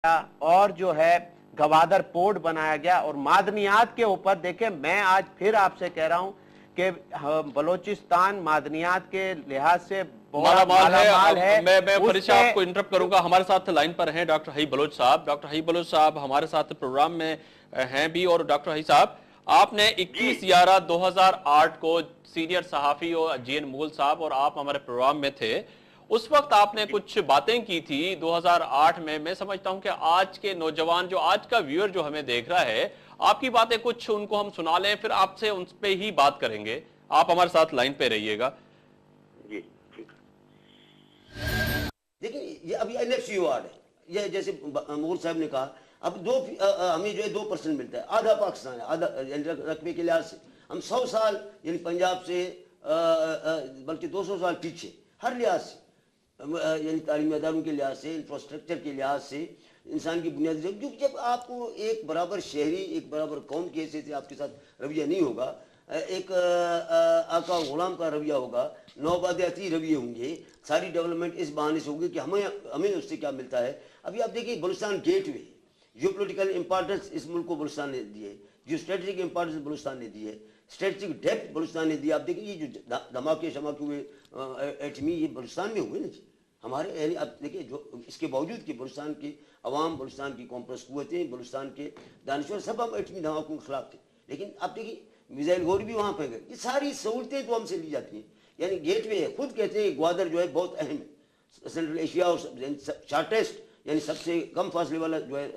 اور جو ہے گوادر پورٹ بنایا گیا اور معدنیات کے اوپر دیکھیں میں آج پھر آپ سے کہہ رہا ہوں کہ بلوچستان معدنیات کے لحاظ سے مالا مال ہے۔ میں فرید شاہ آپ کو اس انٹرپٹ کروں گا، ہمارے ساتھ لائن پر ہیں ڈاکٹر حئی بلوچ صاحب۔ ڈاکٹر حئی بلوچ صاحب ہمارے ساتھ پروگرام میں ہیں بھی، اور ڈاکٹر حئی صاحب آپ نے 21/11/2008 کو سینئر صحافی اور جی این مغل صاحب اور آپ ہمارے پروگرام میں تھے۔ اس وقت آپ نے کچھ باتیں کی تھی 2008 میں سمجھتا ہوں کہ آج کے نوجوان جو آج کا ویور جو ہمیں دیکھ رہا ہے، آپ کی باتیں کچھ ان کو ہم سنا لیں، پھر آپ سے ان پہ ہی بات کریں گے۔ آپ ہمارے ساتھ لائن پہ رہیے گا۔ جی ٹھیک۔ دیکھیں یہ ابھی NFCO ہے، یہ جیسے مغل صاحب نے کہا اب ہمیں جو ہے 2% ملتا ہے، آدھا پاکستان ہے، آدھا رقبے کے لحاظ سے ہم 100 سال یعنی پنجاب سے بلکہ 200 سال پیچھے ہر لحاظ سے، یعنی تعلیمی اداروں کے لحاظ سے، انفراسٹرکچر کے لحاظ سے، انسان کی بنیادی ضرورت، کیونکہ جب آپ کو ایک برابر شہری ایک برابر قوم کی حیثیت سے آپ کے ساتھ رویہ نہیں ہوگا، ایک آقا غلام کا رویہ ہوگا، نوآبادیاتی رویے ہوں گے، ساری ڈیولپمنٹ اس بہانے سے ہوگی کہ ہمیں اس سے کیا ملتا ہے۔ ابھی آپ دیکھیں بلوچستان گیٹ وے، جیو پولیٹیکل امپارٹنس اس ملک کو بلوچستان نے دی ہے، جو اسٹریٹجک امپارٹنس بلوچستان نے دی ہے، اسٹریٹجک ڈیپتھ بلوچستان نے دی ہے۔ آپ دیکھیں یہ جو دھماکے شماکے ہوئے ایٹمی، یہ بلوچستان میں ہوئے نا جی ہمارے، یعنی اب دیکھیں جو اس کے باوجود کہ بلوچستان کی عوام، بلوچستان کی کمپرس قوتیں، بلوچستان کے دانشور سب ہم ایٹمی دھماکوں کے خلاف تھے، لیکن آپ دیکھیں میزائل گور بھی وہاں پہ گئے۔ یہ ساری سہولتیں تو ہم سے لی جاتی ہیں، یعنی گیٹ وے خود کہتے ہیں گوادر جو ہے بہت اہم ہے، سینٹرل ایشیا اور شارٹیسٹ یعنی سب سے کم فاصلے والا جو ہے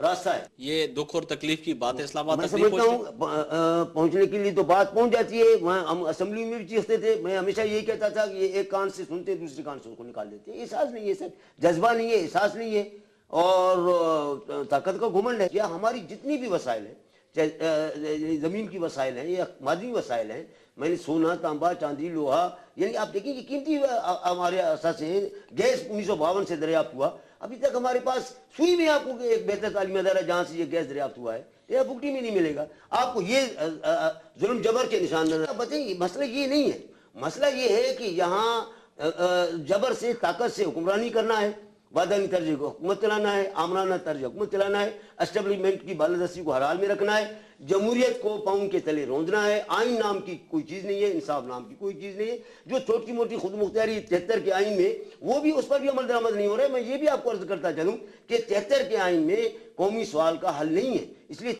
راستہ ہے۔ یہ دکھ اور تکلیف کی بات ہے، اسلام آباد میں تکلیف سمجھتا ہوں پہنچنے کے لیے تو بات پہنچ جاتی ہے، وہاں ہم اسمبلی میں بھی چیختے تھے، میں ہمیشہ یہی کہتا تھا کہ یہ ایک کان سے سنتے دوسرے کان سے اس کو نکال دیتے ہیں، احساس نہیں ہے سر، جذبہ نہیں ہے، احساس نہیں ہے اور طاقت کا گھمنڈ ہے۔ یا ہماری جتنی بھی وسائل ہیں، چاہے زمین کی وسائل ہیں یا معدنی وسائل ہیں، میں نے سونا، تانبا، چاندی، لوہا، یعنی آپ دیکھیں کہ قیمتی ہمارے اثاثے ہیں۔ گیس 1952 سے دریافت ہوا، ابھی تک ہمارے پاس سوئی میں آپ کو ایک بہتر تعلیمی ادارہ جہاں سے یہ گیس دریافت ہوا ہے یہ بکٹی میں نہیں ملے گا آپ کو۔ یہ ظلم جبر کے نشان نظر بتائیں، مسئلہ یہ نہیں ہے، مسئلہ یہ ہے کہ یہاں جبر سے، طاقت سے حکمرانی کرنا ہے، وادانی طرز حکومت چلانا ہے، آمرانہ طرز حکومت چلانا ہے، اسٹیبلشمنٹ کی بالادستی کو حلال میں رکھنا ہے، جمہوریت کو پاؤں کے تلے روندنا ہے۔ آئین نام کی کوئی چیز نہیں ہے، انصاف نام کی کوئی چیز نہیں ہے، جو چھوٹی موٹی خود مختاری 73 کے آئین میں وہ بھی اس پر بھی عمل درآمد نہیں ہو رہا ہے۔ میں یہ بھی آپ کو عرض کرتا چلوں کہ 73 کے آئین میں قومی سوال کا حل نہیں ہے، اس لیے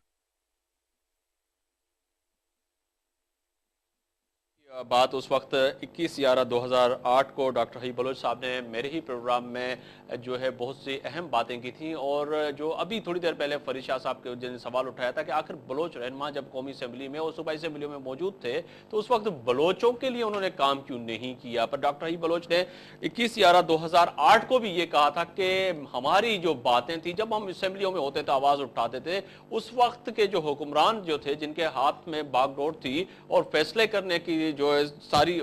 بات اس وقت 21/11/2008 کو ڈاکٹر حئی بلوچ صاحب نے میرے ہی پروگرام میں جو ہے بہت سی اہم باتیں کی تھیں، اور جو ابھی تھوڑی دیر پہلے فرید شاہ صاحب کے جن نے سوال اٹھایا تھا کہ آخر بلوچ رہنما جب قومی اسمبلی میں اور صوبائی اسمبلیوں میں موجود تھے تو اس وقت بلوچوں کے لیے انہوں نے کام کیوں نہیں کیا؟ پر ڈاکٹر حئی بلوچ نے 21/11/2008 کو بھی یہ کہا تھا کہ ہماری جو باتیں تھیں، جب ہم اسمبلیوں میں ہوتے تھے آواز اٹھاتے تھے، اس وقت کے جو حکمران جو تھے جن کے ہاتھ میں باغ ڈور تھی اور فیصلے کرنے کی جو ہے ساری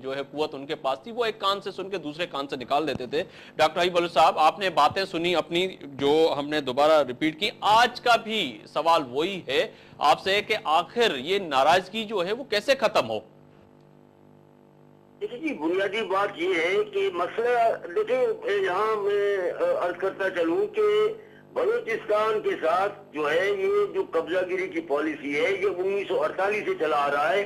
جو ہے قوت ان کے پاس تھی، وہ ایک کان سے سن کے دوسرے کان سے نکال دیتے تھے۔ ڈاکٹر حئی بلوچ صاحب آپ نے باتیں سنی اپنی، جو ہم نے دوبارہ ریپیٹ کی، آج کا بھی سوال وہی ہے آپ سے کہ آخر یہ ناراضگی جو ہے وہ کیسے ختم ہو؟ دیکھیں جی بنیادی بات یہ ہے کہ مسئلہ دیکھیں یہاں میں عرض کرتا چلوں کہ بلوچستان کے ساتھ جو ہے یہ جو قبضہ گیری کی پالیسی ہے یہ 1948 سے چلا آ رہا ہے۔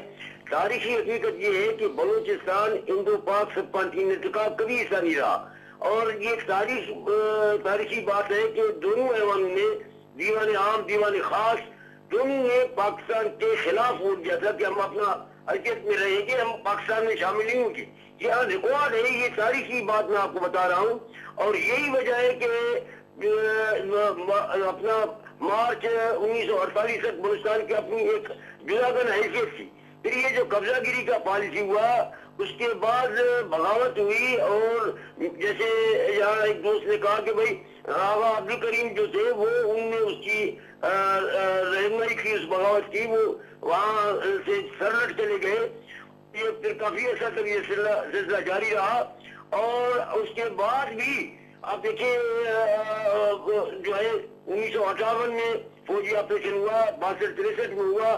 تاریخی حقیقت یہ ہے کہ بلوچستان انڈو پاک سب کانٹیننٹ کا کبھی حصہ نہیں رہا، اور یہ تاریخی بات ہے کہ دونوں ایوانوں نے، دیوان عام دیوان خاص دونوں نے پاکستان کے خلاف ووٹ دیا تھا کہ ہم اپنا حیثیت میں رہیں گے، ہم پاکستان میں شامل نہیں ہوں گے۔ یہ ریکارڈ ہے، یہ تاریخی بات میں آپ کو بتا رہا ہوں، اور یہی وجہ ہے کہ اپنا مارچ 1948 تک بلوچستان کی اپنی ایک جداگن حیثیت تھی۔ پھر یہ جو قبضہ گیری کا پالیسی ہوا، اس کے بعد بغاوت ہوئی، اور جیسے یہاں ایک دوست نے کہا کہ بھائی آغا عبدالکریم جو تھے وہ ان نے اس کی رہنمائی کی، اس بغاوت کی، وہ وہاں سے سرلٹ چلے گئے۔ یہ پھر کافی عرصہ تک یہ سلسلہ جاری رہا، اور اس کے بعد بھی آپ دیکھیں جو ہے 1958 میں فوجی آپریشن ہوا، 62-63 میں ہوا،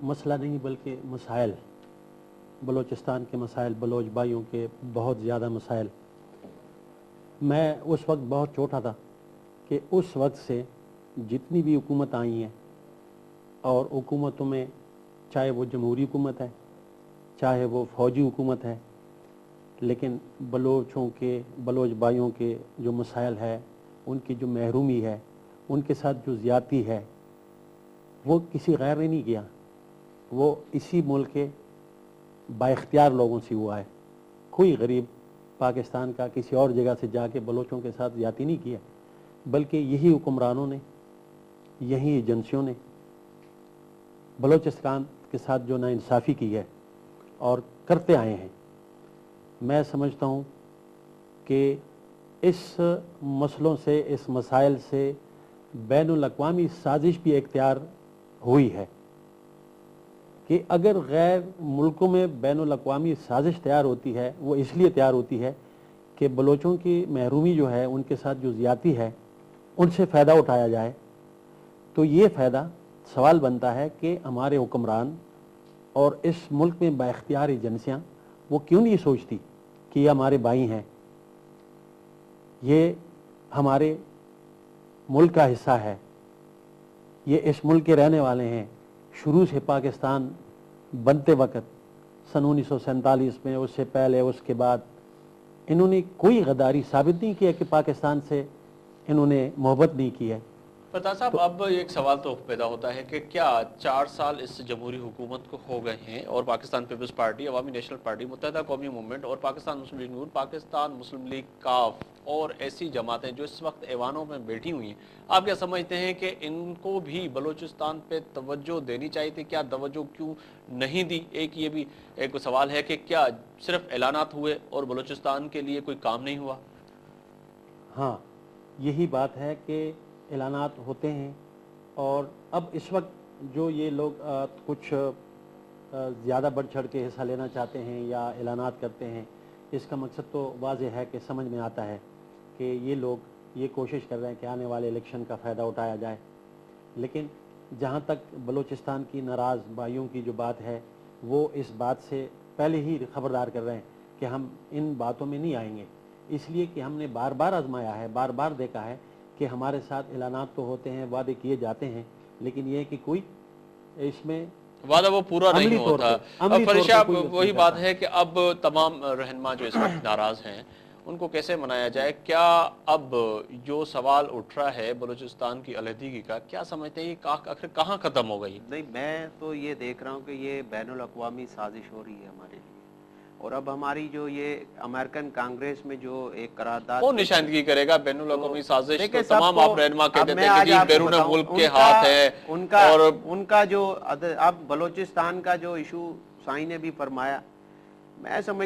مسئلہ نہیں بلکہ مسائل، بلوچستان کے مسائل، بلوچ بھائیوں کے بہت زیادہ مسائل. میں اس وقت بہت چھوٹا تھا کہ اس وقت سے جتنی بھی حکومت آئی ہیں، اور حکومتوں میں چاہے وہ جمہوری حکومت ہے چاہے وہ فوجی حکومت ہے، لیکن بلوچوں کے، بلوچ بھائیوں کے جو مسائل ہے، ان کی جو محرومی ہے، ان کے ساتھ جو زیادتی ہے، وہ کسی غیر نے نہیں کیا. وہ اسی ملک کے با اختیار لوگوں سے ہوا ہے. کوئی غریب پاکستان کا کسی اور جگہ سے جا کے بلوچوں کے ساتھ زیادتی نہیں کیا، بلکہ یہی حکمرانوں نے، یہی ایجنسیوں نے بلوچستان کے ساتھ جو ناانصافی کی ہے اور کرتے آئے ہیں. میں سمجھتا ہوں کہ اس مسئلوں سے، اس مسائل سے بین الاقوامی سازش بھی اختیار ہوئی ہے کہ اگر غیر ملکوں میں بین الاقوامی سازش تیار ہوتی ہے، وہ اس لیے تیار ہوتی ہے کہ بلوچوں کی محرومی جو ہے، ان کے ساتھ جو زیادتی ہے، ان سے فائدہ اٹھایا جائے. تو یہ فائدہ، سوال بنتا ہے کہ ہمارے حکمران اور اس ملک میں با اختیار ایجنسیاں وہ کیوں نہیں سوچتی کہ یہ ہمارے بھائی ہیں، یہ ہمارے ملک کا حصہ ہے، یہ اس ملک کے رہنے والے ہیں. شروع سے پاکستان بنتے وقت سن 1947 میں، اس سے پہلے، اس کے بعد انہوں نے کوئی غداری ثابت نہیں کیا کہ پاکستان سے انہوں نے محبت نہیں کی ہے. فتح صاحب، اب ایک سوال تو پیدا ہوتا ہے کہ کیا 4 سال اس جمہوری حکومت کو ہو گئے ہیں اور پاکستان پیپلز پارٹی، عوامی نیشنل پارٹی، متحدہ قومی موومنٹ اور پاکستان مسلم لیگ نون، پاکستان مسلم لیگ کاف اور ایسی جماعتیں جو اس وقت ایوانوں میں بیٹھی ہوئی ہیں، آپ کیا سمجھتے ہیں کہ ان کو بھی بلوچستان پہ توجہ دینی چاہیے تھی؟ کیا توجہ کیوں نہیں دی؟ ایک یہ بھی ایک سوال ہے کہ کیا صرف اعلانات ہوئے اور بلوچستان کے لیے کوئی کام نہیں ہوا؟ ہاں، یہی بات ہے کہ اعلانات ہوتے ہیں، اور اب اس وقت جو یہ لوگ کچھ زیادہ بڑھ چڑھ کے حصہ لینا چاہتے ہیں یا اعلانات کرتے ہیں، اس کا مقصد تو واضح ہے کہ سمجھ میں آتا ہے کہ یہ لوگ یہ کوشش کر رہے ہیں کہ آنے والے الیکشن کا فائدہ اٹھایا جائے. لیکن جہاں تک بلوچستان کی ناراض بھائیوں کی جو بات ہے، وہ اس بات سے پہلے ہی خبردار کر رہے ہیں کہ ہم ان باتوں میں نہیں آئیں گے، اس لیے کہ ہم نے بار بار آزمایا ہے، بار بار دیکھا ہے کہ ہمارے ساتھ اعلانات تو ہوتے ہیں، وعدے کیے جاتے ہیں، لیکن یہ کہ کوئی اس میں وعدہ وہ پورا نہیں ہوتا. اب فرشہ وہی بات ہے ہے کہ اب تمام رہنما جو اس وقت ناراض ہیں، ان کو کیسے منایا جائے؟ کیا اب جو سوال اٹھ رہا ہے بلوچستان کی علیحدگی کا، کیا سمجھتے ہیں یہ آخر کہاں ختم ہو گئی؟ نہیں، میں تو یہ دیکھ رہا ہوں کہ یہ بین الاقوامی سازش ہو رہی ہے ہمارے لیے. اور اب ہماری جو یہ امریکن کانگریس میں جو ایک قرارداد، کون نشاندہی کرے گا بین الاقوامی سازش؟ تو سب تمام کو، آپ رہنما کہہ اب دیتے میں ہیں کہ آج جی آپ کو بیرون بتاؤں، ملک کے ہاتھ ہے. اور ان کا جو اب بلوچستان کا جو ایشو سائیں نے بھی فرمایا، میں سمجھ